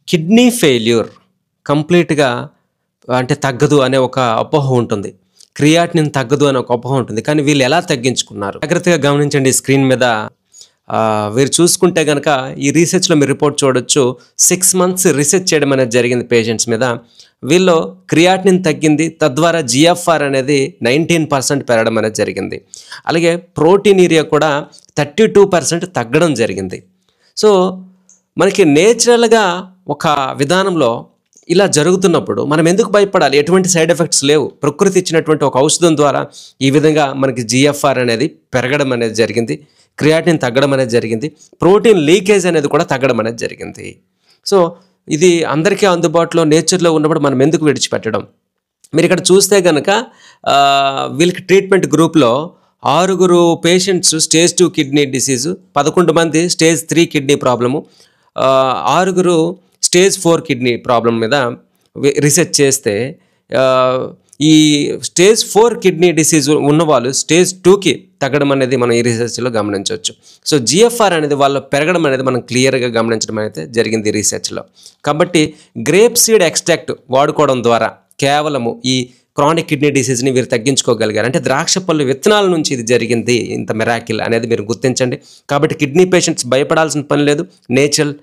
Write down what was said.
Kidney failure కంప్లీట్‌గా అంటే తగ్గదు అనే ఒక అపోహ ఉంటుంది. క్రియాటినిన్ తగ్గదు అనే ఒక అపోహ ఉంటుంది. కానీ వీళ్ళు ఎలా తగ్గించుకున్నారు? జాగ్రత్తగా గమనించండి స్క్రీన్ మీద. మీరు చూసుకుంటే గనక ఈ రీసెర్చ్‌లో మీరు రిపోర్ట్ చూడొచ్చు. 6 మంత్స్ రీసెర్చ్ చేయడం అనేది జరిగింది పేషెంట్స్ మీద. వీళ్ళలో క్రియాటినిన్ తగ్గింది. తద్వారా జీఎఫ్ఆర్ అనేది 19% పెరగడం అనేది జరిగింది. అలాగే ప్రోటీనూరియా కూడా 32% తగ్గడం జరిగింది. సో మనకి నేచురల్‌గా ఒక విధానంలో ఇలా జరుగుతున్నప్పుడు మనం ఎందుకు భయపడాలి? ఎటువంటి సైడ్ ఎఫెక్ట్స్ లేవు. ప్రకృతి ఇచ్చినటువంటి ఒక ఔషధం ద్వారా ఈ విధంగా మనకి జీఎఫ్ఆర్ అనేది పెరగడం అనేది జరిగింది. క్రియాటినిన్ తగ్గడం అనేది జరిగింది. ప్రోటీన్ లీకేజ్ అనేది కూడా తగ్గడం అనేది జరిగింది. సో ఇది అందరికీ అందుబాటులో నేచర్‌లో ఉన్నప్పుడు మనం ఎందుకు విడిచిపెట్టడం? మీరు ఇక్కడ చూస్తే గనక వీళ్ళకి ట్రీట్మెంట్ గ్రూప్‌లో 6 పేషెంట్స్ స్టేజ్ 2 కిడ్నీ డిసీజు, 11 మంది stage 3 kidney problem, 6 stage 4 kidney problem మీద రీసెర్చ్ చేస్తే ఈ స్టేజ్ 4 కిడ్నీ డిసీజ్ ఉన్నవాళ్ళు స్టేజ్ 2కి తగ్గడం అనేది మనం ఈ రీసెర్చ్లో గమనించవచ్చు. సో జీఎఫ్ఆర్ అనేది వాళ్ళు పెరగడం అనేది మనం క్లియర్గా గమనించడం అయితే జరిగింది ఈ రీసెర్చ్లో. కాబట్టి గ్రేప్ సీడ్ ఎక్స్ట్రాక్ట్ వాడుకోవడం ద్వారా కేవలము ఈ క్రానిక్ కిడ్నీ డిసీజ్ని వీరు తగ్గించుకోగలిగారు. అంటే ద్రాక్ష పళ్ళు విత్తనాల నుంచి ఇది జరిగింది, ఇంత మిరాకిల్ అనేది మీరు గుర్తించండి. కాబట్టి కిడ్నీ పేషెంట్స్ భయపడాల్సిన పని లేదు. నేచురల్